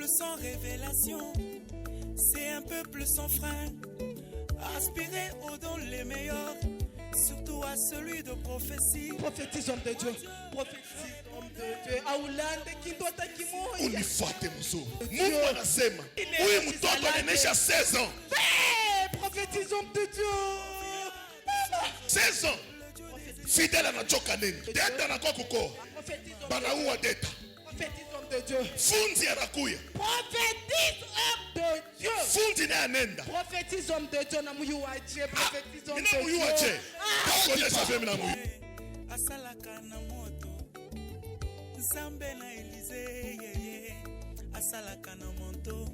peuple sans révélation, c'est un peuple sans frein. Aspirer aux dons les meilleurs, surtout à celui de prophétie. Prophétise, homme de Dieu. Prophétise, homme de Dieu. Aulande kindota kimoya. Unifuate mzuri. Mungu anasema huyu mtoto anaonyesha 16 ans. Prophétise, homme de Dieu. 16 ans. Fidèle anachoka nini? Deta anakuwa kukoa. Banaua deta. Prophétise, homme de Dieu. Funzi anakuya. Prophétise, homme de Dieu. Funzi naye anenda. Prophétise, homme de Dieu. Na muyu wache. Prophétise, homme de Dieu. Muyu wache. Takuonyesha vema na muyu. Asalaka na moto. Nzambe na Elize. Asalaka na moto.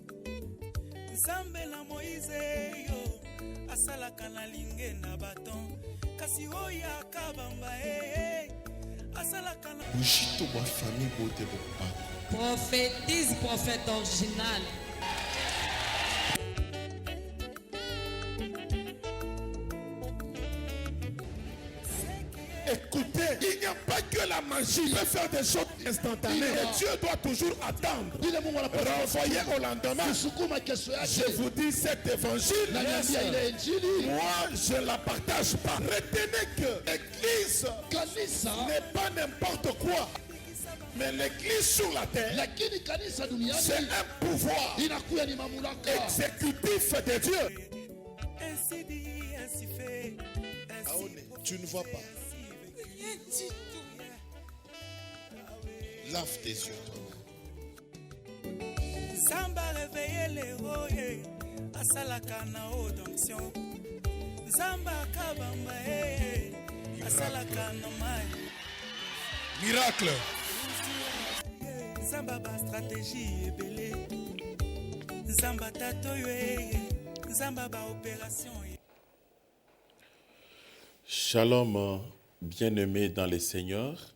Nzambe na Moïse yo. Asalaka na linge na baton. Kasi oya kabamba asalaka na Bujito wa famille bote bopako. Prophétise, prophète original. Écoutez, il n'y a pas que la magie qui peut faire des choses instantanées. Et Dieu doit toujours attendre. Renvoyer au lendemain. Je vous dis cet évangile, moi je ne la partage pas. Retenez que l'église n'est pas n'importe quoi. Mais l'église sur la terre, c'est un pouvoir exécutif de Dieu. Ainsi dit, ainsi fait. Tu ne vois pas. Lave tes yeux. Zamba réveille les royers, asalaka na odonction. Zamba kabamba asalaka na mai. Miracle. Zamba ba stratégie ebele. Zamba tatoyo Zamba ba opération. Shalom, bien-aimés dans les Seigneurs,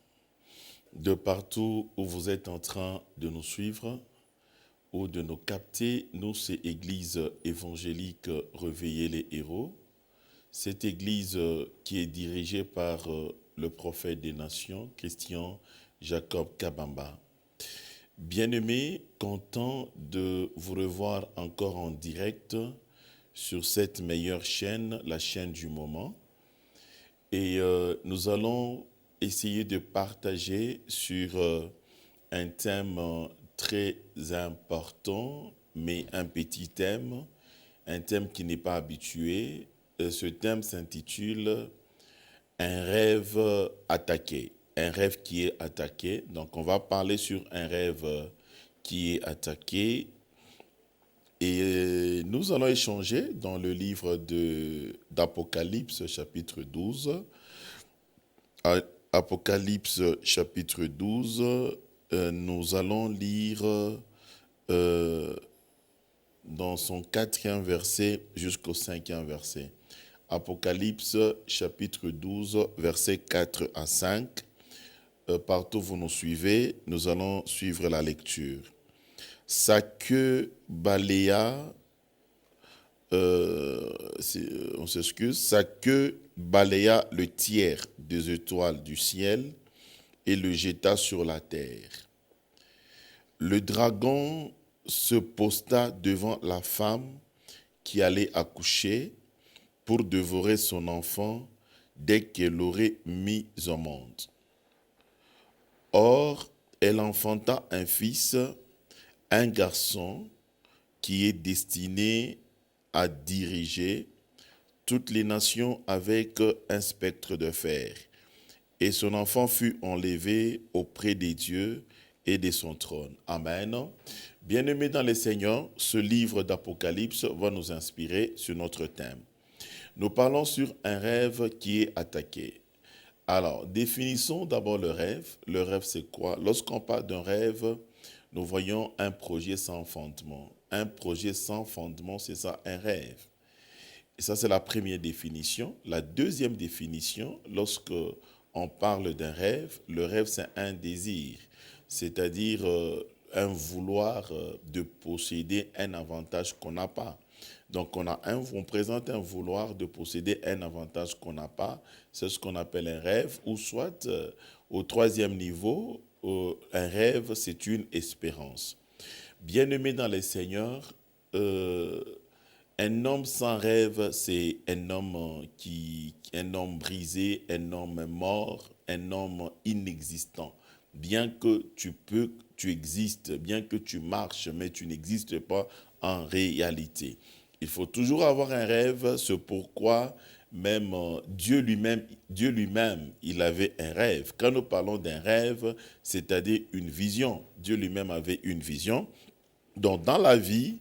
de partout où vous êtes en train de nous suivre ou de nous capter, nous, c'est Église évangélique Réveiller les héros. Cette Église qui est dirigée par le prophète des nations, Christian Jacob Kabamba. Bien-aimés, content de vous revoir encore en direct sur cette meilleure chaîne, la chaîne du moment. Et nous allons essayer de partager sur un thème très important, mais un petit thème, un thème qui n'est pas habitué. Ce thème s'intitule « Un rêve attaqué ». Un rêve qui est attaqué. Donc, on va parler sur un rêve qui est attaqué. Et nous allons échanger dans le livre d'Apocalypse, chapitre 12. Apocalypse, chapitre 12, nous allons lire dans son 4e verset jusqu'au 5e verset. Apocalypse, chapitre 12, versets 4 à 5. Partout où vous nous suivez, nous allons suivre la lecture. Sa queue balaya, on s'excuse, sa queue balaya le tiers des étoiles du ciel et le jeta sur la terre. Le dragon se posta devant la femme qui allait accoucher pour dévorer son enfant dès qu'elle l'aurait mis au monde. Or, elle enfanta un fils, un garçon qui est destiné à diriger toutes les nations avec un spectre de fer. Et son enfant fut enlevé auprès des dieux et de son trône. Amen. Bien-aimés dans les Seigneurs, ce livre d'Apocalypse va nous inspirer sur notre thème. Nous parlons sur un rêve qui est attaqué. Alors, définissons d'abord le rêve. Le rêve, c'est quoi? Lorsqu'on parle d'un rêve, nous voyons un projet sans fondement. Un projet sans fondement, c'est ça, un rêve. Et ça, c'est la première définition. La deuxième définition, lorsque on parle d'un rêve, le rêve, c'est un désir, c'est-à-dire un vouloir de posséder un avantage qu'on n'a pas. Donc, on présente un vouloir de posséder un avantage qu'on n'a pas. C'est ce qu'on appelle un rêve. Ou soit, au troisième niveau, un rêve, c'est une espérance. Bien-aimés dans les seigneurs, un homme sans rêve, c'est un homme brisé, un homme mort, un homme inexistant. Bien que tu existes, bien que tu marches, mais tu n'existes pas en réalité. Il faut toujours avoir un rêve, c'est pourquoi même Dieu lui-même, il avait un rêve. Quand nous parlons d'un rêve, c'est-à-dire une vision, Dieu lui-même avait une vision. Donc dans la vie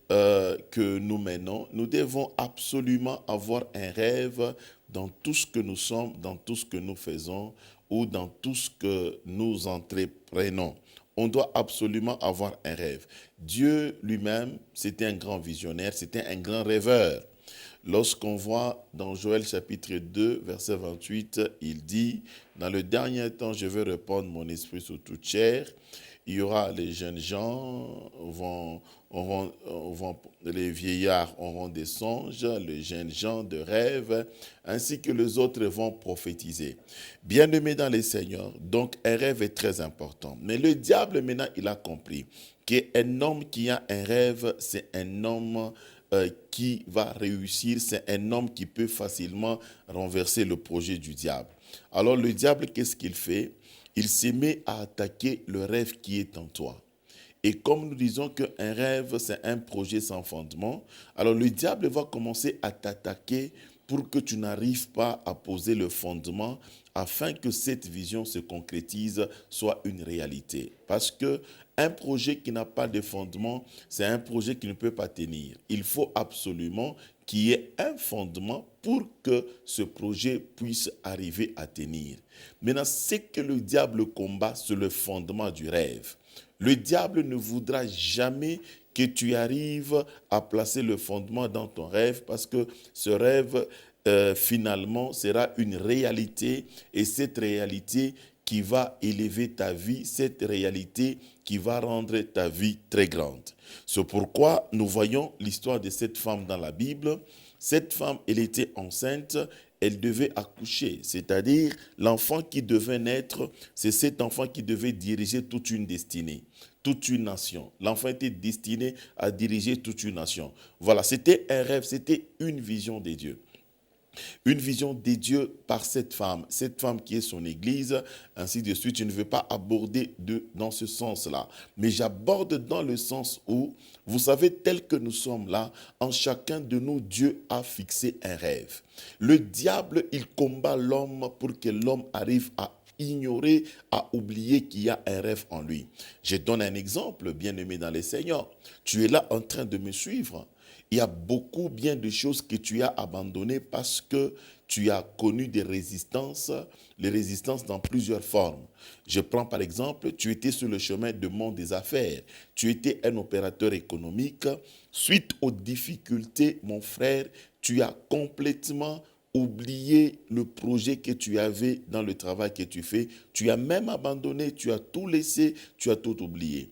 que nous menons, nous devons absolument avoir un rêve dans tout ce que nous sommes, dans tout ce que nous faisons ou dans tout ce que nous entreprenons. On doit absolument avoir un rêve. Dieu lui-même, c'était un grand visionnaire, c'était un grand rêveur. Lorsqu'on voit dans Joël chapitre 2, verset 28, il dit, « Dans le dernier temps, je vais répandre mon esprit sur toute chair. Il y aura les jeunes gens, les vieillards auront des songes, les jeunes gens de rêves, ainsi que les autres vont prophétiser. » Bien-aimés dans les seigneurs, donc un rêve est très important. Mais le diable, maintenant, il a compris qu'un homme qui a un rêve, c'est un homme qui va réussir, c'est un homme qui peut facilement renverser le projet du diable. Alors le diable, qu'est-ce qu'il fait? Il se met à attaquer le rêve qui est en toi. Et comme nous disons qu'un rêve, c'est un projet sans fondement, alors le diable va commencer à t'attaquer pour que tu n'arrives pas à poser le fondement afin que cette vision se concrétise, soit une réalité. Parce que un projet qui n'a pas de fondement, c'est un projet qui ne peut pas tenir. Il faut absolument qu'il y ait un fondement pour que ce projet puisse arriver à tenir. Maintenant, ce que le diable combat, c'est le fondement du rêve. Le diable ne voudra jamais que tu arrives à placer le fondement dans ton rêve parce que ce rêve, finalement, sera une réalité et cette réalité qui va élever ta vie, cette réalité qui va rendre ta vie très grande. C'est pourquoi nous voyons l'histoire de cette femme dans la Bible. Cette femme, elle était enceinte, elle devait accoucher, c'est-à-dire l'enfant qui devait naître, c'est cet enfant qui devait diriger toute une destinée, toute une nation. L'enfant était destiné à diriger toute une nation. Voilà, c'était un rêve, c'était une vision de Dieu. Une vision de Dieu par cette femme qui est son église, ainsi de suite. Je ne veux pas aborder dans ce sens-là, mais j'aborde dans le sens où, vous savez, tel que nous sommes là, en chacun de nous, Dieu a fixé un rêve. Le diable, il combat l'homme pour que l'homme arrive à ignorer, à oublier qu'il y a un rêve en lui. Je donne un exemple, bien-aimé dans les seigneurs. Tu es là en train de me suivre. Il y a beaucoup bien de choses que tu as abandonnées parce que tu as connu des résistances, les résistances dans plusieurs formes. Je prends par exemple, tu étais sur le chemin du monde des affaires, tu étais un opérateur économique. Suite aux difficultés, mon frère, tu as complètement oublié le projet que tu avais dans le travail que tu fais. Tu as même abandonné, tu as tout laissé, tu as tout oublié.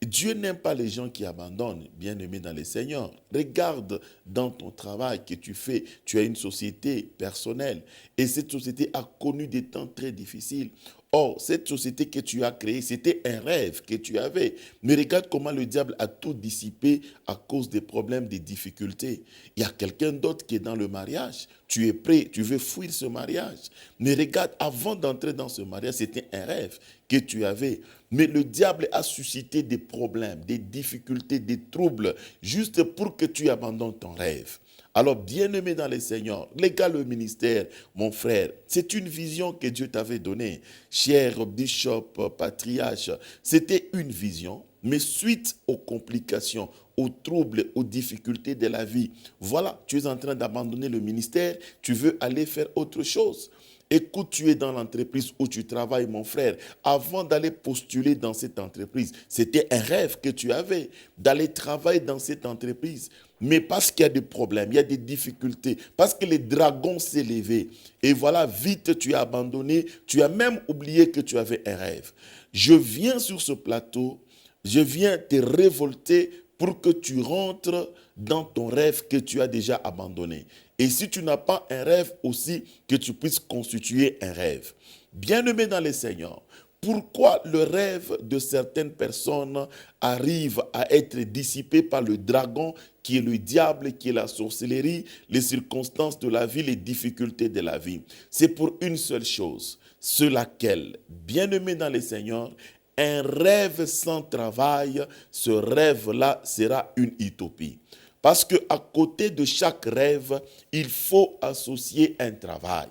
Dieu n'aime pas les gens qui abandonnent, bien-aimés dans les seigneurs. Regarde dans ton travail que tu fais, tu as une société personnelle et cette société a connu des temps très difficiles. Or, cette société que tu as créée, c'était un rêve que tu avais. Mais regarde comment le diable a tout dissipé à cause des problèmes, des difficultés. Il y a quelqu'un d'autre qui est dans le mariage. Tu es prêt, tu veux fuir ce mariage. Mais regarde, avant d'entrer dans ce mariage, c'était un rêve que tu avais. Mais le diable a suscité des problèmes, des difficultés, des troubles, juste pour que tu abandonnes ton rêve. Alors, bien-aimé dans les seigneurs, regarde le ministère, mon frère, c'est une vision que Dieu t'avait donnée. Cher bishop, patriarche, c'était une vision, mais suite aux complications, aux troubles, aux difficultés de la vie, voilà, tu es en train d'abandonner le ministère, tu veux aller faire autre chose. Écoute, tu es dans l'entreprise où tu travailles, mon frère. Avant d'aller postuler dans cette entreprise, c'était un rêve que tu avais, d'aller travailler dans cette entreprise. Mais parce qu'il y a des problèmes, il y a des difficultés, parce que les dragons s'est levé. Et voilà, vite, tu as abandonné, tu as même oublié que tu avais un rêve. Je viens sur ce plateau, je viens te révolter pour que tu rentres dans ton rêve que tu as déjà abandonné. Et si tu n'as pas un rêve aussi, que tu puisses constituer un rêve. Bien-aimé dans les seigneurs, Pourquoi le rêve de certaines personnes arrive à être dissipé par le dragon qui est le diable, qui est la sorcellerie, les circonstances de la vie, les difficultés de la vie? C'est pour une seule chose, c'est laquelle, bien-aimé dans le Seigneur, un rêve sans travail, ce rêve-là sera une utopie. Parce qu'à côté de chaque rêve, il faut associer un travail.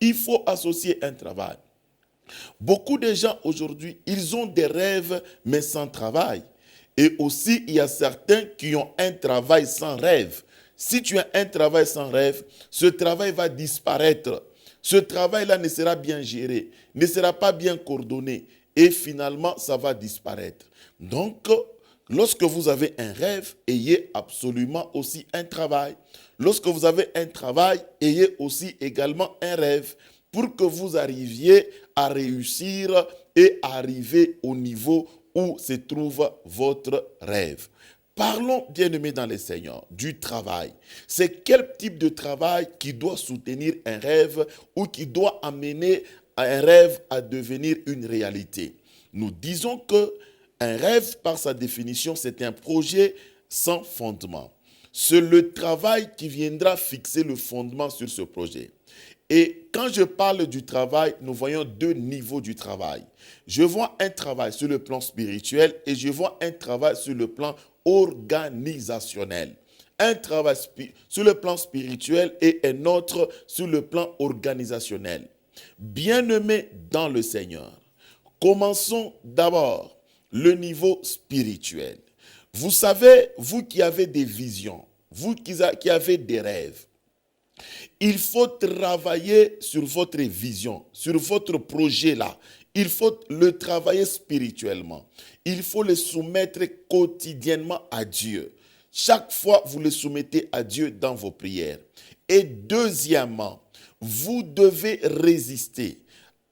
Il faut associer un travail. Beaucoup de gens aujourd'hui, ils ont des rêves mais sans travail. Et aussi, il y a certains qui ont un travail sans rêve. Si tu as un travail sans rêve, ce travail va disparaître. Ce travail-là ne sera bien géré, ne sera pas bien coordonné. Et finalement, ça va disparaître. Donc, lorsque vous avez un rêve, ayez absolument aussi un travail. Lorsque vous avez un travail, ayez aussi également un rêve pour que vous arriviez à réussir et arriver au niveau où se trouve votre rêve. Parlons, bien-aimés dans le Seigneur, du travail. C'est quel type de travail qui doit soutenir un rêve ou qui doit amener un rêve à devenir une réalité? Nous disons que un rêve, par sa définition, c'est un projet sans fondement. C'est le travail qui viendra fixer le fondement sur ce projet. Et quand je parle du travail, nous voyons deux niveaux du travail. Je vois un travail sur le plan spirituel et je vois un travail sur le plan organisationnel. Un travail sur le plan spirituel et un autre sur le plan organisationnel. Bien-aimés dans le Seigneur, commençons d'abord le niveau spirituel. Vous savez, vous qui avez des visions, vous qui avez des rêves, il faut travailler sur votre vision, sur votre projet-là. Il faut le travailler spirituellement. Il faut le soumettre quotidiennement à Dieu. Chaque fois, vous le soumettez à Dieu dans vos prières. Et deuxièmement, vous devez résister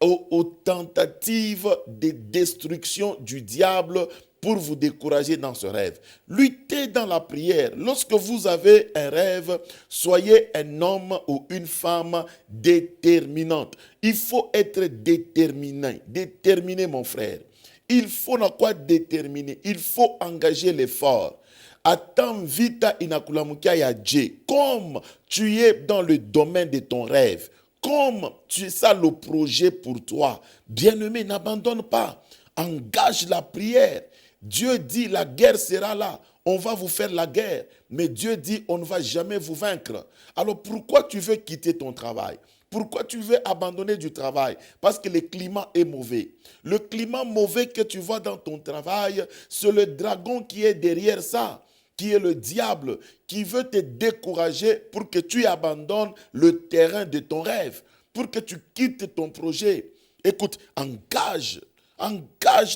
aux tentatives de destruction du diable pour vous décourager dans ce rêve. Luttez dans la prière. Lorsque vous avez un rêve, soyez un homme ou une femme déterminante. Il faut être déterminé. Déterminé, mon frère. Il faut quoi déterminer? Il faut engager l'effort. Attends vita inakulamukia ya Dieu. Comme tu es dans le domaine de ton rêve, comme tu es ça le projet pour toi, bien-aimé, n'abandonne pas. Engage la prière. Dieu dit la guerre sera là. On va vous faire la guerre. Mais Dieu dit on ne va jamais vous vaincre. Alors pourquoi tu veux quitter ton travail? Pourquoi tu veux abandonner du travail? Parce que le climat est mauvais. Le climat mauvais que tu vois dans ton travail, c'est le dragon qui est derrière ça, qui est le diable, qui veut te décourager pour que tu abandonnes le terrain de ton rêve, pour que tu quittes ton projet. Écoute, engage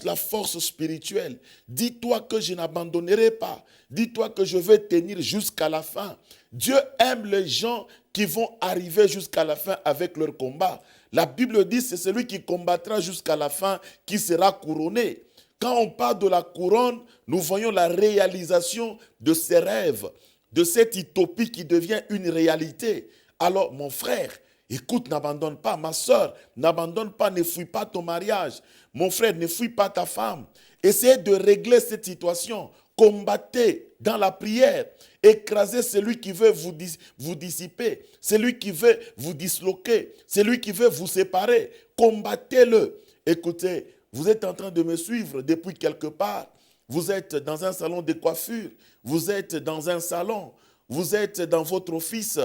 la force spirituelle. Dis-toi que je n'abandonnerai pas. Dis-toi que je vais tenir jusqu'à la fin. Dieu aime les gens qui vont arriver jusqu'à la fin avec leur combat. La Bible dit c'est celui qui combattra jusqu'à la fin qui sera couronné. Quand on parle de la couronne, nous voyons la réalisation de ces rêves, de cette utopie qui devient une réalité. Alors mon frère, écoute, n'abandonne pas. Ma soeur, n'abandonne pas, ne fuis pas ton mariage. Mon frère, ne fuis pas ta femme. Essayez de régler cette situation. Combattez dans la prière. Écrasez celui qui veut vous dissiper, celui qui veut vous disloquer, celui qui veut vous séparer. Combattez-le. Écoutez, vous êtes en train de me suivre depuis quelque part. Vous êtes dans un salon de coiffure. Vous êtes dans un salon. Vous êtes dans votre office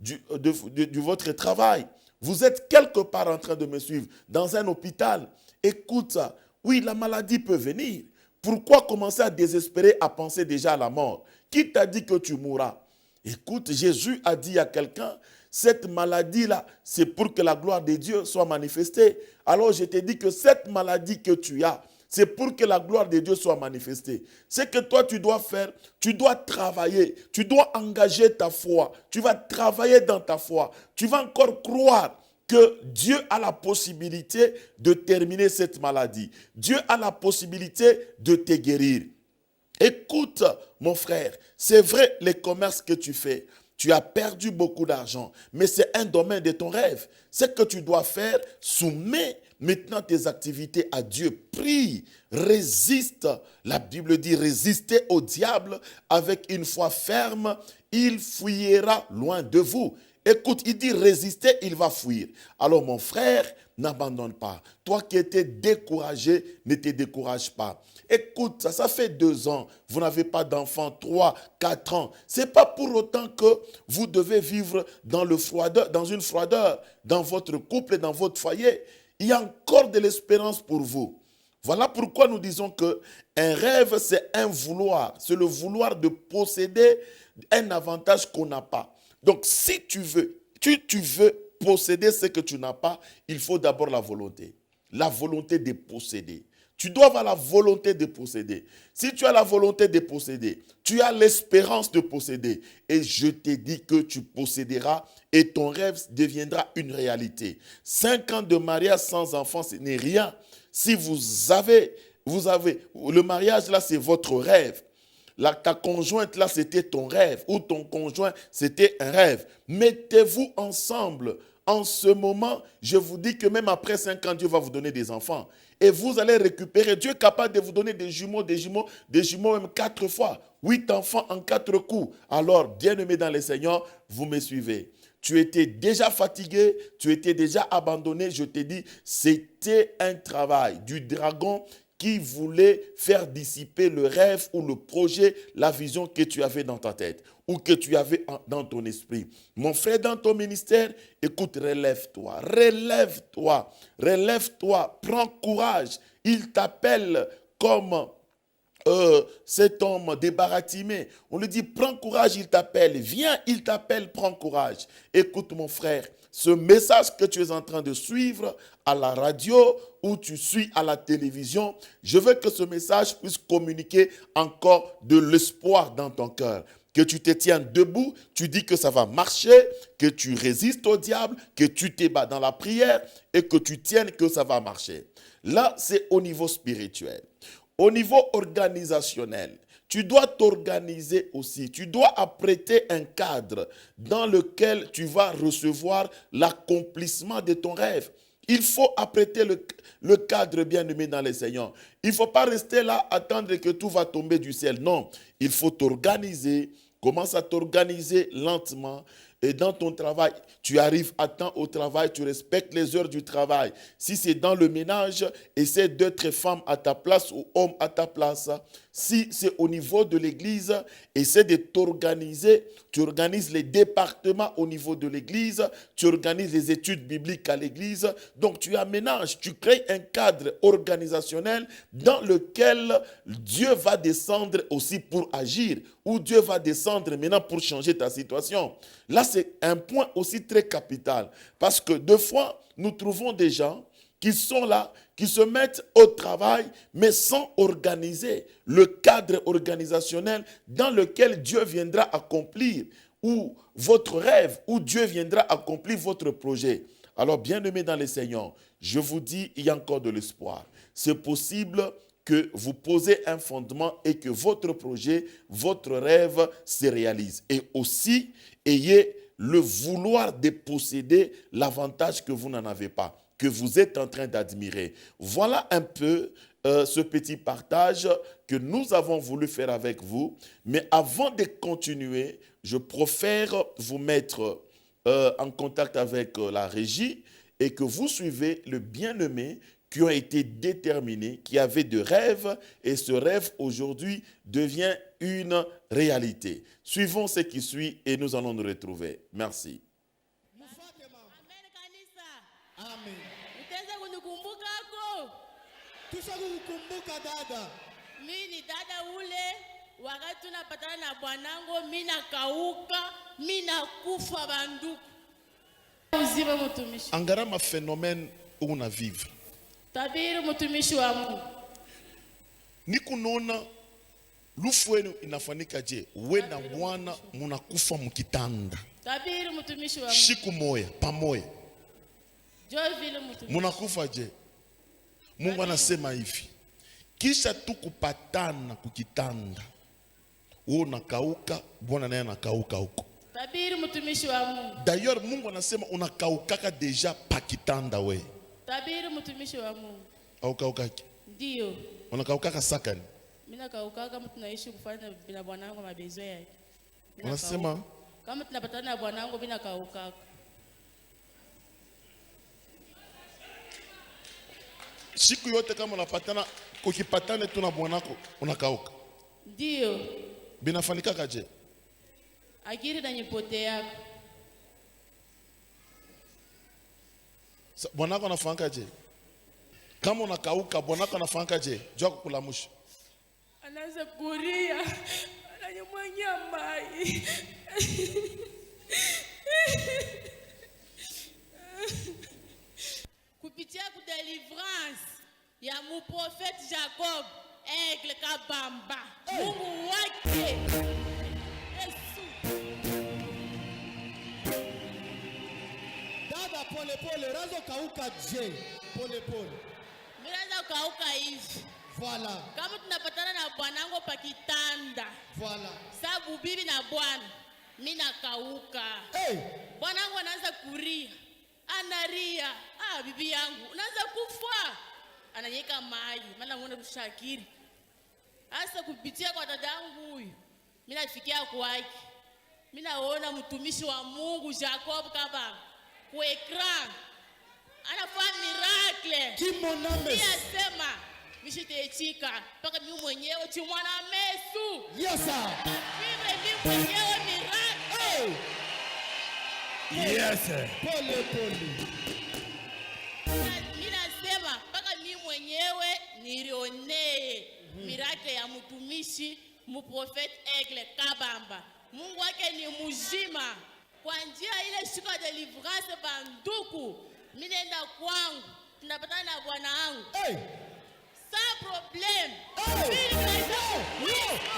de votre travail. Vous êtes quelque part en train de me suivre, dans un hôpital. Écoute, oui, la maladie peut venir. Pourquoi commencer à désespérer, à penser déjà à la mort? Qui t'a dit que tu mourras? Écoute, Jésus a dit à quelqu'un, cette maladie-là, c'est pour que la gloire de Dieu soit manifestée. Alors je te dis que cette maladie que tu as, c'est pour que la gloire de Dieu soit manifestée. Ce que toi tu dois faire, tu dois travailler, tu dois engager ta foi, tu vas travailler dans ta foi, tu vas encore croire que Dieu a la possibilité de terminer cette maladie. Dieu a la possibilité de te guérir. Écoute, mon frère, c'est vrai, les commerces que tu fais, tu as perdu beaucoup d'argent, mais c'est un domaine de ton rêve. Ce que tu dois faire, soumets maintenant tes activités à Dieu. Prie, résiste. La Bible dit résistez au diable avec une foi ferme, il fuyira loin de vous. Écoute, il dit résister, il va fuir. Alors mon frère, n'abandonne pas. Toi qui étais découragé, ne te décourage pas. Écoute, ça fait 2 ans, vous n'avez pas d'enfant, 3, 4 ans. Ce n'est pas pour autant que vous devez vivre dans une froideur, dans votre couple et dans votre foyer. Il y a encore de l'espérance pour vous. Voilà pourquoi nous disons que un rêve, c'est un vouloir. C'est le vouloir de posséder un avantage qu'on n'a pas. Donc, si tu veux posséder ce que tu n'as pas, il faut d'abord la volonté. La volonté de posséder. Tu dois avoir la volonté de posséder. Si tu as la volonté de posséder, tu as l'espérance de posséder. Et je t'ai dit que tu posséderas et ton rêve deviendra une réalité. 5 ans de mariage sans enfant, ce n'est rien. Si vous avez le mariage là, c'est votre rêve. Ta conjointe là, c'était ton rêve. Ou ton conjoint, c'était un rêve. Mettez-vous ensemble. En ce moment, je vous dis que même après 5 ans, Dieu va vous donner des enfants. Et vous allez récupérer. Dieu est capable de vous donner des jumeaux même 4 fois. 8 enfants en 4 coups. Alors, bien-aimés dans le Seigneur, vous me suivez. Tu étais déjà fatigué, tu étais déjà abandonné. Je t'ai dit, c'était un travail du dragon qui voulait faire dissiper le rêve ou le projet, la vision que tu avais dans ta tête ou que tu avais dans ton esprit. Mon frère, dans ton ministère, écoute, relève-toi, prends courage. Il t'appelle comme cet homme débarratimé. On lui dit, prends courage, il t'appelle. Viens, il t'appelle, prends courage. Écoute mon frère, ce message que tu es en train de suivre à la radio ou tu suis à la télévision, je veux que ce message puisse communiquer encore de l'espoir dans ton cœur. Que tu te tiens debout, tu dis que ça va marcher, que tu résistes au diable, que tu t'ébats dans la prière et que tu tiennes que ça va marcher. Là, c'est au niveau spirituel. Au niveau organisationnel, tu dois t'organiser aussi. Tu dois apprêter un cadre dans lequel tu vas recevoir l'accomplissement de ton rêve. Il faut apprêter le cadre bien-aimé dans le Seigneur. Il ne faut pas rester là, attendre que tout va tomber du ciel. Non, il faut t'organiser. Commence à t'organiser lentement. Et dans ton travail, tu arrives à temps au travail, tu respectes les heures du travail. Si c'est dans le ménage, essaie d'être femme à ta place ou homme à ta place. Si c'est au niveau de l'église, essaie de t'organiser. Tu organises les départements au niveau de l'église. Tu organises les études bibliques à l'église. Donc tu aménages, tu crées un cadre organisationnel dans lequel Dieu va descendre aussi pour agir. Ou Dieu va descendre maintenant pour changer ta situation. Là, c'est un point aussi très capital. Parce que 2 fois, nous trouvons des gens qui sont là, qui se mettent au travail, mais sans organiser le cadre organisationnel dans lequel Dieu viendra accomplir ou votre rêve, où Dieu viendra accomplir votre projet. Alors, bien-aimés dans le Seigneur, je vous dis, il y a encore de l'espoir. C'est possible que vous posez un fondement et que votre projet, votre rêve se réalise. Et aussi, ayez le vouloir de posséder l'avantage que vous n'en avez pas, que vous êtes en train d'admirer. Voilà un peu ce petit partage que nous avons voulu faire avec vous. Mais avant de continuer, je préfère vous mettre en contact avec la régie et que vous suivez le bien-aimé qui ont été déterminés, qui avaient de rêves, et ce rêve aujourd'hui devient une réalité. Suivons ce qui suit et nous allons nous retrouver. Merci. Amen. Utaweza kunikumbukako? Tushakukumbuka dada. Mimi ni dada ule wakati tunapatana na bwanangu, mimi nakauka, mimi nakufa banduku. Uzima mtumishi. Angarama phénomène où on a vivre. Tabiri mtumishi wa Mungu. Nikunona lufu wenu inafanyika je? We na mwana munakufa mkitanda. Tabiri mtumishi wa Mungu. Shiku moya, pamoja. Joy vile mtumishi. Munakufa je? Mungu anasema hivi. Kisha tu kupatana kukitanda. Wewe unakauka, Bwana naye anakauka huko. Tabiri mtumishi wa Mungu. D'ailleurs Mungu anasema unakaukaka deja pakitanda we. Tabiri mtumishi wa Mungu. Aukaukaki. Ndio. Unakaukaka sakani. Mimi nakauka kama tunaishi kufanya na bwanangu mabezo yake. Unasema kama tunapatana na bwanangu mimi nakauka. Siku yote kama unapatana ukipatana tu na bwanako unakauka. Ndio. Binafanika kaje? Akiri na nyipote yako. Bwanako anafanka je? Kama unakauka bwanako anafanka je? Jua kukulamusha. Anaanza kuria. Ananyamwangia mai. Kupitia ku deliverance ya mu prophète Jacob, Aigle Kabamba. Mungu wake. Yesu. Dada pole pole, razo kauka je. Pole pole. Miraza kauka hivi. Voilà. Kama tunapatana na bwanangu pa kitanda. Voilà. Sababu bibi na bwana, mimi nakauka. Hey. Bwanangu anaanza kuria. Anaria. Bibi yangu, unaanza kufa. Ananyeka maji, maana muone kushakiri. Hasa kupitia kwa dadangu huyu. Mimi nafikia kwake. Mimi naona mtumishi wa Mungu Jacob Kabamba kwa ekran. Anafanya miracle. Kimoname. Sema mishitechika mpaka mimi mwenyewe chimwana Mesu. Yes sir. Mimi mwenyewe miracle. Yes. Pole pole. Mimi nasema mpaka mimi mwenyewe nilionee miracle ya mtumishi mprofeti Aigle Kabamba. Mungu wake ni mzima. Kwa njia ile siku ya deliverance banduku, mimi nenda kwangu, tunapatana na bwana wangu. Hey. Sans problème.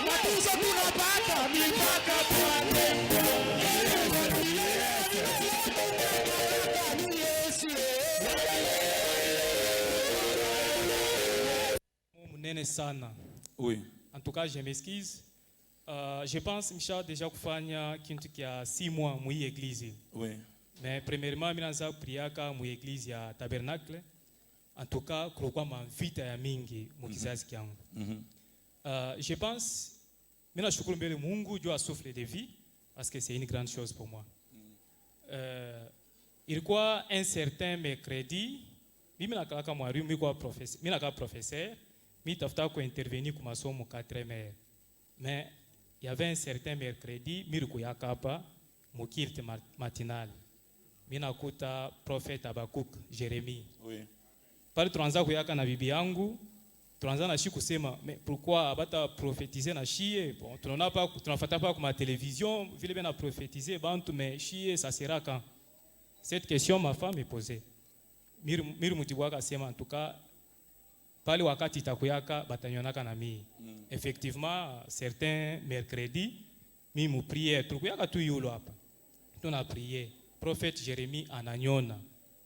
Matuzo tunapata mipaka pale. Munene sana. Oui. En tout cas, je m'excuse. Je pense Micha déjà kufanya kintu kia 6 mois mu église. Oui. Mais premièrement, mimi naanza priaka mu église ya Tabernacle. En tout cas, kulikuwa mavita ya mingi mu kizazi kyangu. Je pense mimi nashukuru mbele Mungu juu ya souffle de vie parce que c'est une grande chose pour moi. Ilikuwa un certain mercredi, mimi nakalaka mwalimu, mimi nakaa professeur, mimi tafuta ku intervenir ku masomo 4e. Mais il y avait un certain mercredi, mimi kuyaka hapa mu kilte matinal. Mimi nakuta prophète Habakuk Jérémie. Oui. Pale tunaanza kuyaka na bibi yangu, tunaanza na shi kusema mais pourquoi abata prophétiser na shie? Bon, tunaona pas, tunafuata pas kwa télévision, vile bena prophétiser bantu mais shie ça sera quand? Cette question ma femme me posait. Miri mutibwaka sema en tout cas pale wakati itakuyaka batanyonaka na mimi. Effectivement, certains mercredis, mimi mu prière, tukuyaka tu yulo hapa. Tuna prier. Prophète Jérémie ananyona.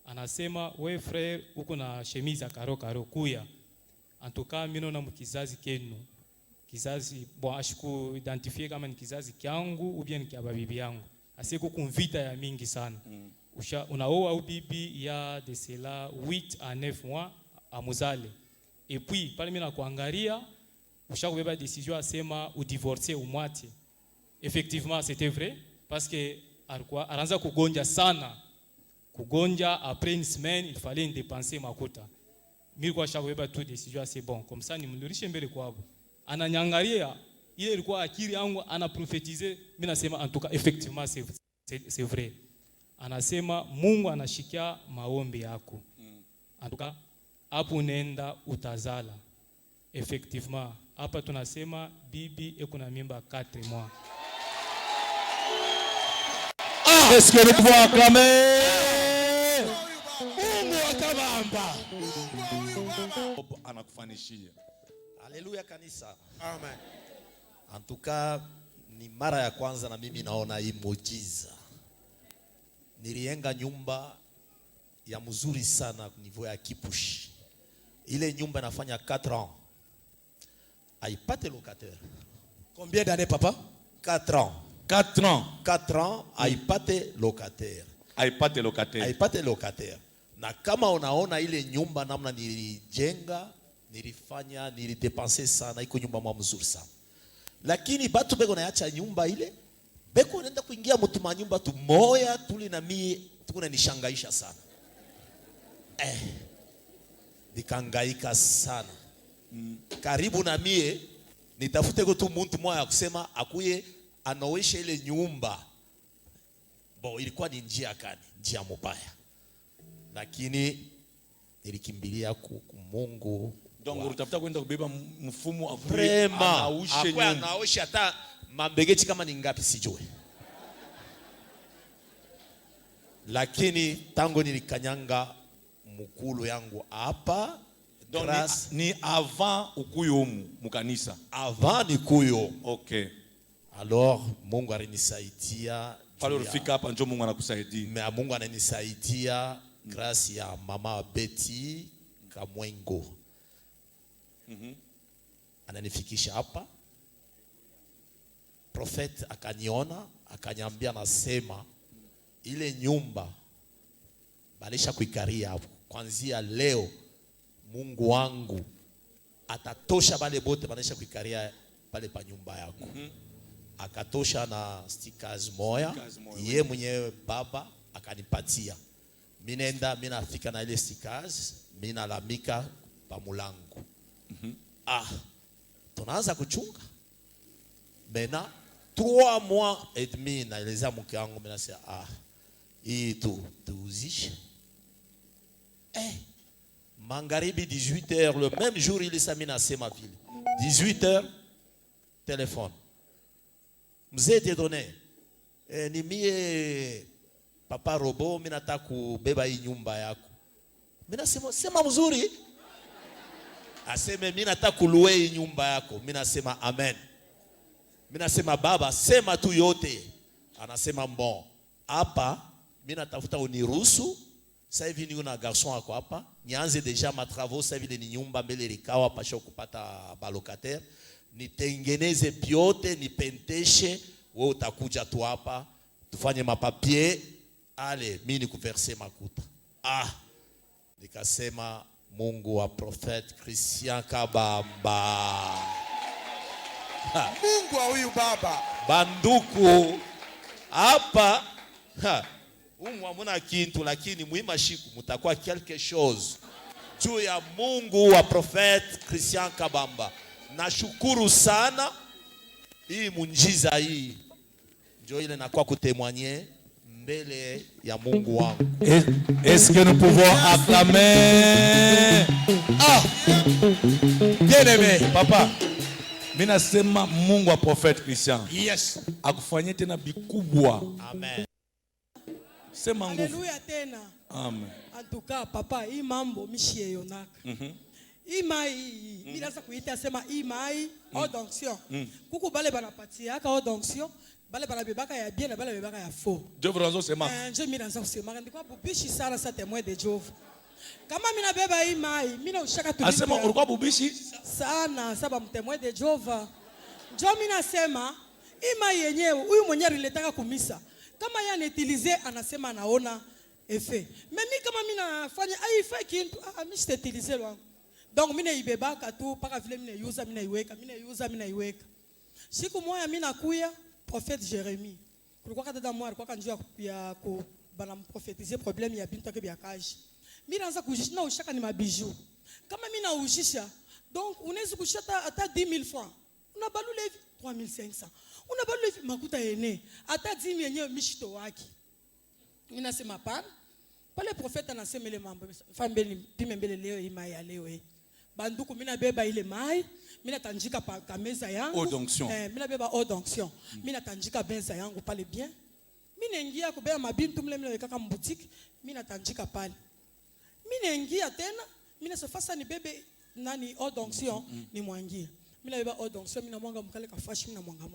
Anasema we frère uko na chemise ya karo karo kuya. En tout cas mimi naona mkizazi kenu. Kizazi bon ashiku identifier kama ni kizazi kyangu ou bien kia babibi yangu. Asiku kunvita ya mingi sana. Unaoa au bibi ya de cela 8 à 9 mois à Muzale. Et puis pale mimi nakuangalia ushakubeba décision asema ou divorcer ou moitié. Effectivement, c'était vrai parce que alikuwa anaanza kugonja sana. Kugonja après une semaine, il fallait dépenser makuta. Mimi kwa shakubeba tu décision c'est bon. Comme ça nimlurishe mbele kwao. Ananyangalia ile ilikuwa akili yangu anaprophétiser, mimi nasema en tout cas effectivement c'est vrai. Anasema Mungu anashikia maombi yako. En tout cas hapo nenda utazala. Effectivement, hapa tunasema bibi eko na mimba 4 mois. Est-ce que nous pouvons acclamer Mungu wa Kabamba. anakufanishia? Haleluya kanisa. Amen. En tout cas ni mara ya kwanza na mimi naona hii muujiza. Nilienga nyumba ya mzuri sana niveau ya Kipushi. Ile nyumba inafanya 4 ans. Haipate locataire. Combien d'années papa? 4 ans. 4 ans. 4 ans haipate locataire. Haipate locataire. Haipate locataire. Na kama unaona ile nyumba namna nilijenga, nilidepense sana, iko nyumba mwa mzuri sana. Lakini batu beko naacha nyumba ile, beko nenda kuingia mtu manyumba tu moya tuli na mie tukuna nishangaisha sana. Nikangaika sana. Karibu na mie nitafute kwa tu mtu moya kusema akuye anoeshe ile nyumba. Bo ilikuwa ni njia kani, njia mubaya. Lakini nilikimbilia ku Mungu. Donc utafuta kwenda kubeba mfumo Vrema anaoshe hata mambegeti kama ni ngapi sijui. Lakini tangu nilikanyanga mukulu yangu hapa, ni avant ukuyo mukanisa. Avant nikuyo. Okay. Alors Mungu alinisaidia. Pale ulifika hapa ndio Mungu anakusaidia. Mungu ananisaidia grâce ya mama Betty Kamwengo. Ananifikisha hapa. Prophet akaniona, akaniambia nasema ile nyumba balisha kuikaria hapo. Kuanzia leo Mungu wangu atatosha bale bote balisha kuikaria pale pa nyumba yako. Akatosha na stickers moya. Ye mwenyewe baba akanipatia. Minenda minafika na ile stickers, minalamika pa mulango. Tunaanza kuchunga. Bena 3 mois et demi naeleza mke wangu mimi nasema hii tuuzishe. Mangaribi 18h le même jour il est mina sema vile. 18h téléphone. Mzee te donné. Ni mie papa Robo mimi nataka kubeba hii nyumba yako. Mimi nasema sema mzuri. Aseme mimi nataka kulue hii nyumba yako. Mimi nasema amen. Mimi nasema baba sema tu yote. Anasema bon. Hapa mimi natafuta uniruhusu. Sasa hivi niko na garçon wako hapa. Nianze deja ma travaux sasa hivi ni nyumba mbele likawa pasha kupata balocataire. Nitengeneze piote, nipenteshe, wewe utakuja tu hapa, tufanye mapapier, ale mimi nikuverse makuta. Nikasema Mungu wa Prophet Christian Kabamba. Mungu wa huyu baba. Banduku hapa hamuna kintu, lakini muima shiku mutakuwa quelque chose. Juu ya Mungu wa Prophet Christian Kabamba. Nashukuru sana hii munjiza hii. Ndio ile nakuwa kutemwanye mbele ya Mungu wangu. Est-ce que nous pouvons acclamer? Bien-aimé papa. Mimi nasema Mungu wa Prophet Christian. Yes. Akufanyie tena bikubwa. Amen. Sema nguvu. Haleluya tena. Amen. En tout cas papa hii mambo mishie yonaka. Imai mimi naanza kuita sema imai odonction. Kuku bale banapatia aka odonction, bale banabebaka ya bien na bale bebaka ya faux. Dieu vous raison sema. Je mimi naanza kusema ndiko bubishi sana sa témoin de Jehova. Kama mimi nabeba imai, mimi na ushaka tu. Asema ulikuwa bubishi sana saba mtémoin de Jehova. Ndio mimi nasema imai yenyewe huyu mwenyewe aliletaka kumisa. Kama yeye anatilize anasema anaona effet. Mimi kama mimi nafanya haifai kitu, mimi sitilize lwangu. Donc mimi naibebaka tu paka vile mimi naiuza mimi naiweka, mimi naiuza mimi naiweka. Siku moja mimi nakuya prophète Jérémie. Kulikuwa kata mwa alikuwa kanjua ya ku bana mprofetiser problème ya bintu yake biakaji. Mimi naanza kujisha na ushaka ni mabiju. Kama mimi naujisha, donc unaweza kushata hata 10,000 francs. Unabalule hivi 3,500. Unabalule hivi makuta yene. Hata 10,000 yenyewe mishito wake. Mimi nasema pana. Pale profeta anasema ile mambo. Fambeni pime mbele leo imai ya leo Banduku mina beba ile mai, mina tanjika pa kameza yangu. Odonction. Mina beba odonction. Mina tanjika benza yangu pale bien. Mina ingia kubeba mabintu mle mle wekaka mboutique, mina tanjika pale. Mina ingia tena, mina sofasa ni bebe nani odonction ni mwangia. Mina beba odonction, mina mwanga mkale kafashi, mina mwanga.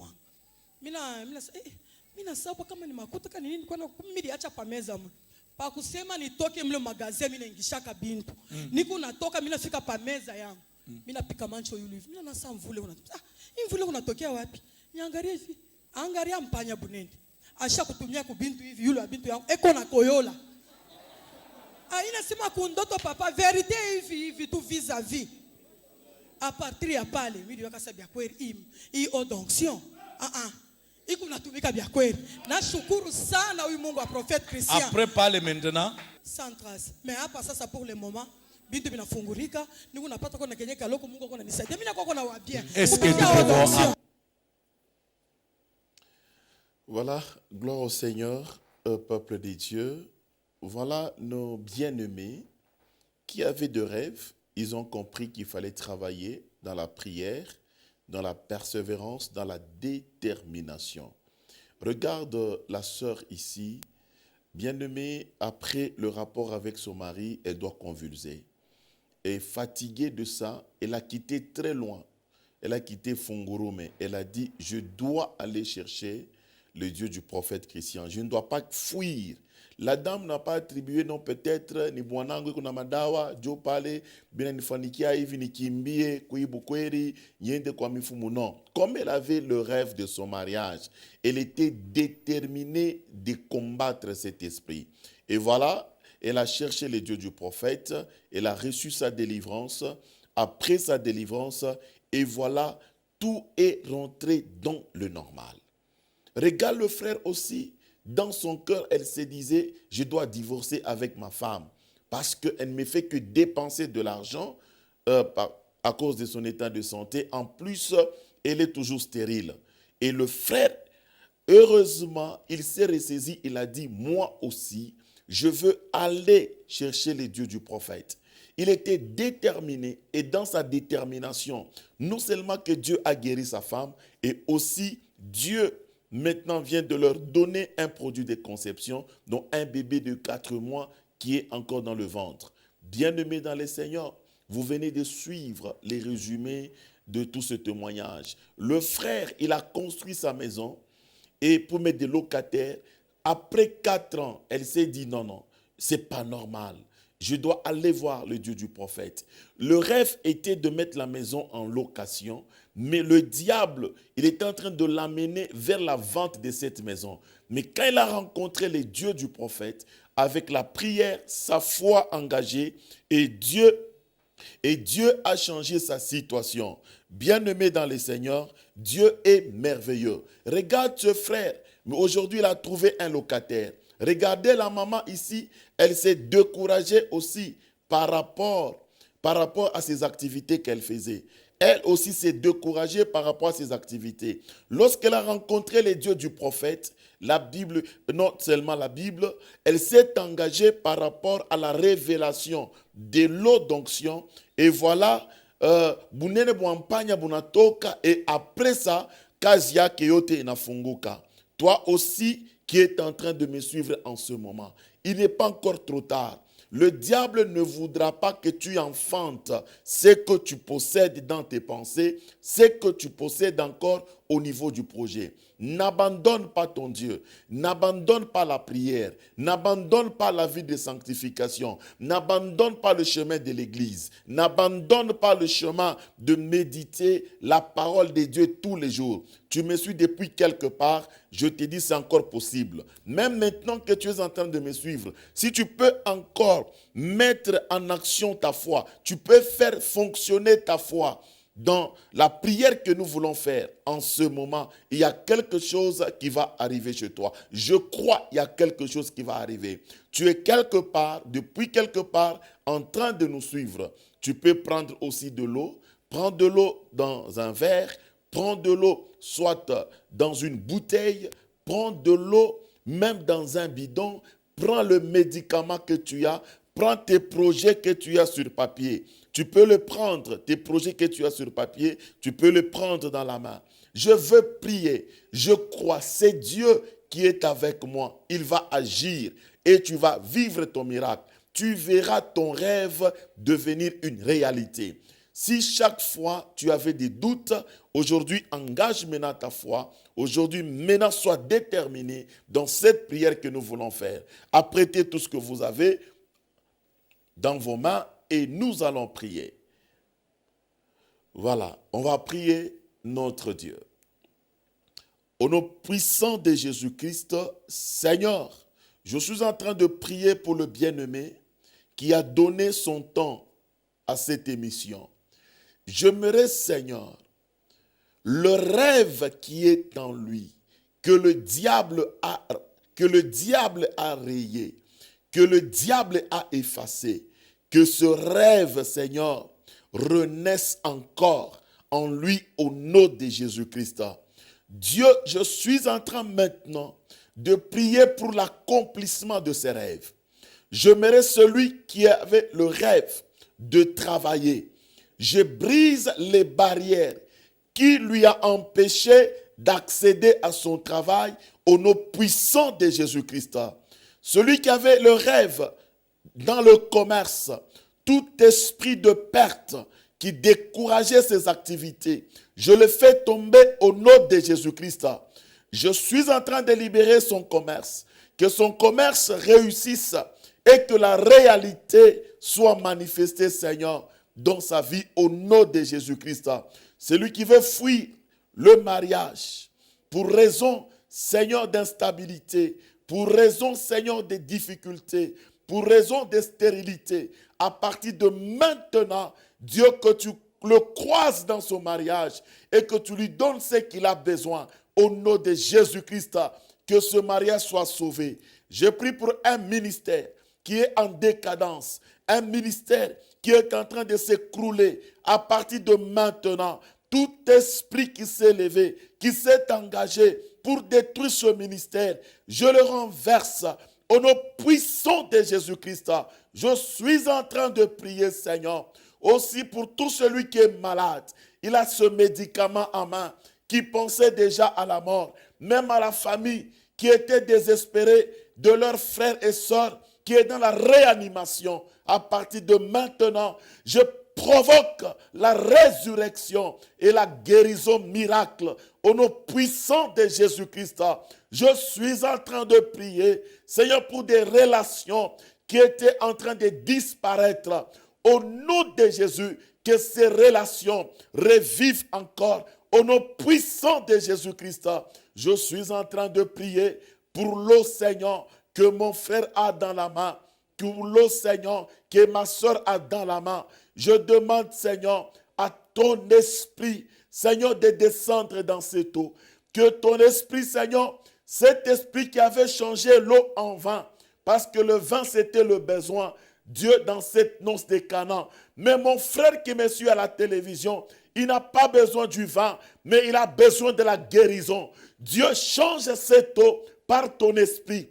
Mina sababu kama ni makuta kani nini kwa mimi acha pa meza mwe. Pa kusema nitoke mle magazeti mimi naingishaka bintu. Niko natoka mimi nafika pa meza yangu. Mimi napika mancho yule hivi. Mimi nasa mvule unatoka. Hii mvule unatokea wapi? Niangalie hivi. Angalia mpanya bunende. Asha kutumia ku bintu hivi yule bintu yangu eko na koyola. inasema kundoto papa verite hivi tu vis-à-vis. À partir ya pale mimi wakasa bya kweli hii onction. Iko natumika bya kweli. Nashukuru sana huyu Mungu wa prophète Christian. Après parler maintenant. Sans trace. Mais hapa sasa pour le moment bintu binafungurika niko napata kona kenye kaloko Mungu akona nisaidia. Mimi nakuwa na wabia. Est-ce que nous Voilà, gloire au Seigneur, peuple de Dieu. Voilà nos bien-aimés qui avaient de rêves. Ils ont compris qu'il fallait travailler dans la prière, dans la persévérance, dans la détermination. Regarde la sœur ici, bien-aimée, après le rapport avec son mari, elle doit convulser. Et fatiguée de ça, elle a quitté très loin. Elle a quitté Fongorome. Elle a dit, je dois aller chercher le Dieu du prophète Christian. Je ne dois pas fuir. La dame n'a pas attribué, non, peut-être, ni bwanangu kuna madawa, jo pale, bina nifanikia hivi nikimbie, kuibu kweri, yende kwa mifumu, non. Comme elle avait le rêve de son mariage, elle était déterminée de combattre cet esprit. Et voilà, elle a cherché le Dieu du prophète, elle a reçu sa délivrance. Après sa délivrance, et voilà, tout est rentré dans le normal. Regarde le frère aussi. Dans son cœur, elle se disait, je dois divorcer avec ma femme parce qu'elle ne me fait que dépenser de l'argent à cause de son état de santé. En plus, elle est toujours stérile. Et le frère, heureusement, il s'est ressaisi. Il a dit, moi aussi, je veux aller chercher les dieux du prophète. Il était déterminé et dans sa détermination, non seulement que Dieu a guéri sa femme, et aussi Dieu maintenant vient de leur donner un produit de conception, dont un bébé de 4 mois qui est encore dans le ventre. Bien-aimés dans le Seigneur, vous venez de suivre les résumés de tout ce témoignage. Le frère, il a construit sa maison et pour mettre des locataires, après 4 ans, elle s'est dit non, c'est pas normal. Je dois aller voir le Dieu du prophète. Le rêve était de mettre la maison en location, mais le diable, il était en train de l'amener vers la vente de cette maison. Mais quand il a rencontré le Dieu du prophète, avec la prière, sa foi engagée, et Dieu a changé sa situation. Bien-aimé dans le Seigneur, Dieu est merveilleux. Regarde ce frère, mais aujourd'hui il a trouvé un locataire. Regardez la maman ici, elle s'est découragée aussi par rapport à ses activités qu'elle faisait. Elle aussi s'est découragée par rapport à ses activités. Lorsqu'elle a rencontré les dieux du prophète, la Bible, non seulement la Bible, elle s'est engagée par rapport à la révélation de l'eau d'onction. Et voilà, et après ça, Kazia Keyote Inafunguka. Toi aussi, qui est en train de me suivre en ce moment. Il n'est pas encore trop tard. Le diable ne voudra pas que tu enfantes ce que tu possèdes dans tes pensées, ce que tu possèdes encore au niveau du projet. N'abandonne pas ton Dieu, n'abandonne pas la prière, n'abandonne pas la vie de sanctification, n'abandonne pas le chemin de l'église, n'abandonne pas le chemin de méditer la parole de Dieu tous les jours. Tu me suis depuis quelque part, je te dis c'est encore possible. Même maintenant que tu es en train de me suivre, si tu peux encore mettre en action ta foi, tu peux faire fonctionner ta foi. Dans la prière que nous voulons faire en ce moment, il y a quelque chose qui va arriver chez toi. Je crois qu'il y a quelque chose qui va arriver. Tu es quelque part, depuis quelque part, en train de nous suivre. Tu peux prendre aussi de l'eau. Prends de l'eau dans un verre. Prends de l'eau soit dans une bouteille. Prends de l'eau même dans un bidon. Prends le médicament que tu as. Prends tes projets que tu as sur papier. Tu peux le prendre, tes projets que tu as sur papier, tu peux le prendre dans la main. Je veux prier. Je crois, c'est Dieu qui est avec moi. Il va agir et tu vas vivre ton miracle. Tu verras ton rêve devenir une réalité. Si chaque fois tu avais des doutes, aujourd'hui engage maintenant ta foi. Aujourd'hui, maintenant sois déterminé dans cette prière que nous voulons faire. Apprêtez tout ce que vous avez dans vos mains et nous allons prier. Voilà, on va prier notre Dieu. Au nom puissant de Jésus-Christ, Seigneur, je suis en train de prier pour le bien-aimé qui a donné son temps à cette émission. J'aimerais, Seigneur, le rêve qui est en lui, que le diable a rayé, que le diable a effacé, que ce rêve, Seigneur, renaisse encore en lui au nom de Jésus-Christ. Dieu, je suis en train maintenant de prier pour l'accomplissement de ses rêves. J'aimerais celui qui avait le rêve de travailler. Je brise les barrières qui lui a empêché d'accéder à son travail au nom puissant de Jésus-Christ. Celui qui avait le rêve dans le commerce, tout esprit de perte qui décourageait ses activités, je le fais tomber au nom de Jésus-Christ. Je suis en train de libérer son commerce, que son commerce réussisse et que la réalité soit manifestée, Seigneur, dans sa vie au nom de Jésus-Christ. Celui qui veut fuir le mariage pour raison, Seigneur, d'instabilité, pour raison, Seigneur, de difficultés, pour raison de stérilité, à partir de maintenant, Dieu, que tu le croises dans son mariage et que tu lui donnes ce qu'il a besoin. Au nom de Jésus-Christ, que ce mariage soit sauvé. Je prie pour un ministère qui est en décadence, un ministère qui est en train de s'écrouler. À partir de maintenant, tout esprit qui s'est levé, qui s'est engagé pour détruire ce ministère, je le renverse au nom puissant de Jésus-Christ. Je suis en train de prier, Seigneur, aussi pour tout celui qui est malade. Il a ce médicament en main, qui pensait déjà à la mort, même à la famille qui était désespérée de leurs frères et sœurs qui est dans la réanimation. À partir de maintenant, je provoque la résurrection et la guérison miracle au nom puissant de Jésus-Christ. Je suis en train de prier, Seigneur, pour des relations qui étaient en train de disparaître. Au nom de Jésus, que ces relations revivent encore. Au nom puissant de Jésus-Christ, je suis en train de prier pour l'eau, Seigneur, que mon frère a dans la main, pour l'eau, Seigneur, que ma soeur a dans la main. Je demande, Seigneur, à ton esprit, Seigneur, de descendre dans cette eau. Que ton esprit, Seigneur, cet esprit qui avait changé l'eau en vin, parce que le vin, c'était le besoin, Dieu, dans cette noce de Canaan. Mais mon frère qui me suit à la télévision, il n'a pas besoin du vin, mais il a besoin de la guérison. Dieu, change cette eau par ton esprit.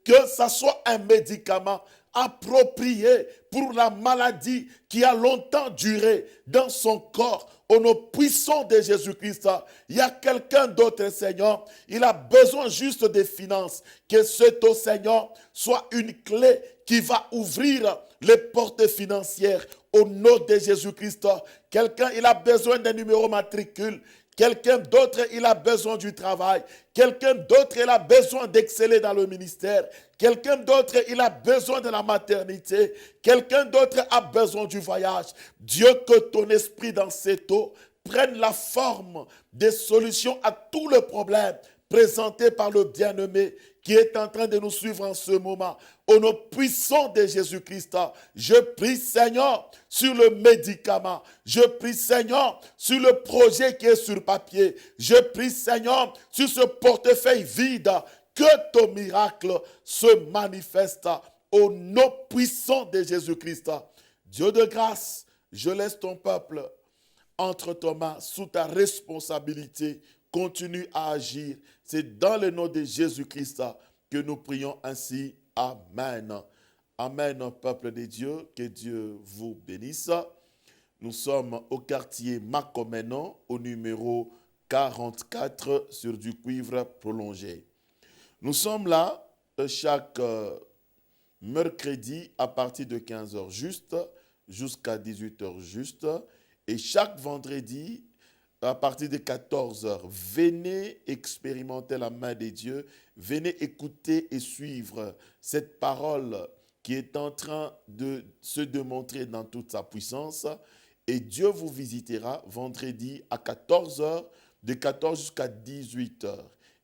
Que ça soit un médicament approprié pour la maladie qui a longtemps duré dans son corps. Au nom puissant de Jésus-Christ, il y a quelqu'un d'autre, Seigneur. Il a besoin juste des finances. Que cette eau, Seigneur, soit une clé qui va ouvrir les portes financières. Au nom de Jésus-Christ, quelqu'un, il a besoin d'un numéro matricule. Quelqu'un d'autre, il a besoin du travail. Quelqu'un d'autre, il a besoin d'exceller dans le ministère. Quelqu'un d'autre, il a besoin de la maternité. Quelqu'un d'autre a besoin du voyage. Dieu, que ton esprit dans cette eau prenne la forme des solutions à tous les problèmes présentés par le bien-aimé qui est en train de nous suivre en ce moment. Au nom puissant de Jésus-Christ, je prie, Seigneur, sur le médicament. Je prie, Seigneur, sur le projet qui est sur papier. Je prie, Seigneur, sur ce portefeuille vide, que ton miracle se manifeste au nom puissant de Jésus-Christ. Dieu de grâce, je laisse ton peuple entre tes mains, sous ta responsabilité. Continue à agir. C'est dans le nom de Jésus-Christ que nous prions ainsi. Amen. Amen, peuple de Dieu. Que Dieu vous bénisse. Nous sommes au quartier Makomenon, au numéro 44 sur du cuivre prolongé. Nous sommes là chaque mercredi à partir de 15h juste jusqu'à 18h juste. Et chaque vendredi à partir de 14h, venez expérimenter la main de Dieu, venez écouter et suivre cette parole qui est en train de se démontrer dans toute sa puissance. Et Dieu vous visitera vendredi à 14h, de 14 jusqu'à 18h.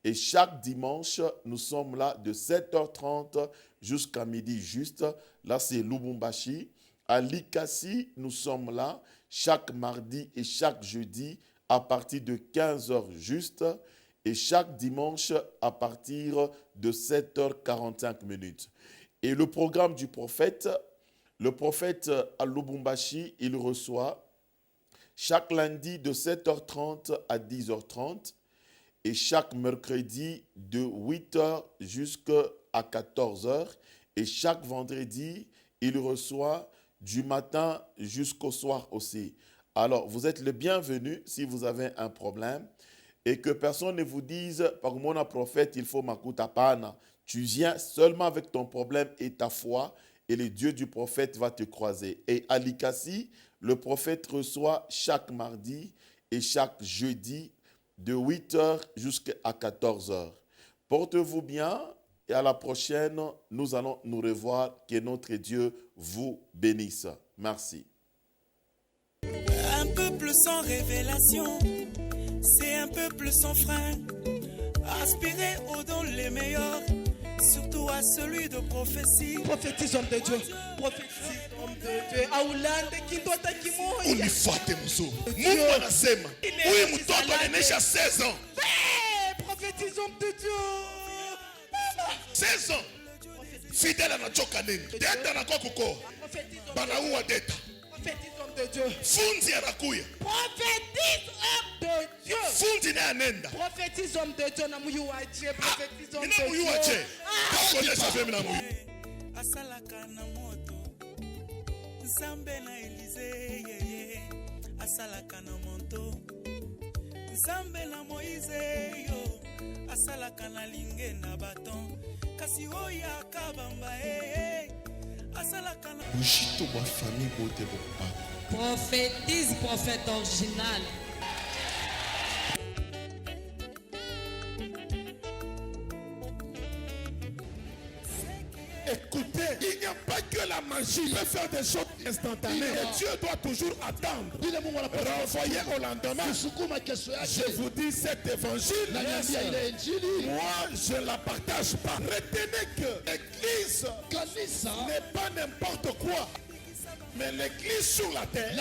Et chaque dimanche, nous sommes là de 7h30 jusqu'à midi juste. Là, c'est Lubumbashi. À Likasi, nous sommes là chaque mardi et chaque jeudi à partir de 15h juste. Et chaque dimanche à partir de 7h45 minutes. Et le programme du prophète, le prophète à Lubumbashi, il reçoit chaque lundi de 7h30 à 10h30 et chaque mercredi de 8h jusqu'à 14h. Et chaque vendredi, il reçoit du matin jusqu'au soir aussi. Alors, vous êtes le bienvenu si vous avez un problème et que personne ne vous dise, par mon prophète, il faut m'akuta pana. Tu viens seulement avec ton problème et ta foi et le Dieu du prophète va te croiser. Et à Likasi, le prophète reçoit chaque mardi et chaque jeudi de 8h jusqu'à 14h. Portez-vous bien et à la prochaine, nous allons nous revoir. Que notre Dieu vous bénisse. Merci. Un peuple sans révélation, c'est un peuple sans frein. Aspirez aux dons les meilleurs, surtout à celui de prophétie. Prophétise homme de Dieu. Prophétise homme de Dieu. Aulande kindota kimoya. Unifuate mzuri. Mungu anasema, huyu mtoto anaenesha 16 ans. Prophétise homme de Dieu. 16 ans. Fidèle anachoka nini? Deta anakuwa kukoa. Banaua deta. Prophétise homme de Dieu. Funzi anakuya. Prophétise homme de Dieu. Funzi naye anenda. Prophétise homme de Dieu na muyu wache. Prophétise homme de Dieu. Ina muyu wache. Takuonyesha vile na muyu. Asalaka na moto, Nzambe na Elize, asalaka na moto, Nzambe na Moïse, yo, asalaka na linge na baton, kasi oya kabamba, asalaka na Bujito wa famille bote bopa. Prophétise, prophète original. Écoutez, il n'y a pas que la magie qui peut faire des choses instantanées. Et Dieu doit toujours attendre. Renvoyer au lendemain. Je vous dis cet évangile. Moi, je ne la partage pas. Retenez que l'église n'est pas n'importe quoi. Mais l'église sur la terre,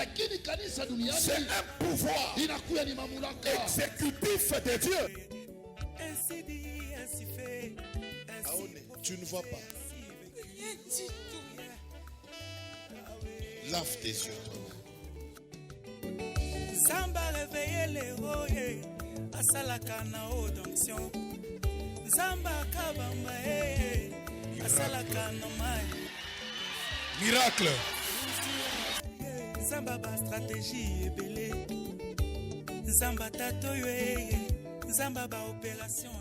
c'est un pouvoir exécutif de Dieu. ainsi dit, ainsi fait, ainsi Tu ne vois pas. Lave tes yeux. Zamba réveiller les royers, asalaka na odonction. Zamba kabamba asalaka na mai. Miracle. Zamba ba stratégie ebele. Zamba tato yo Zamba ba opération.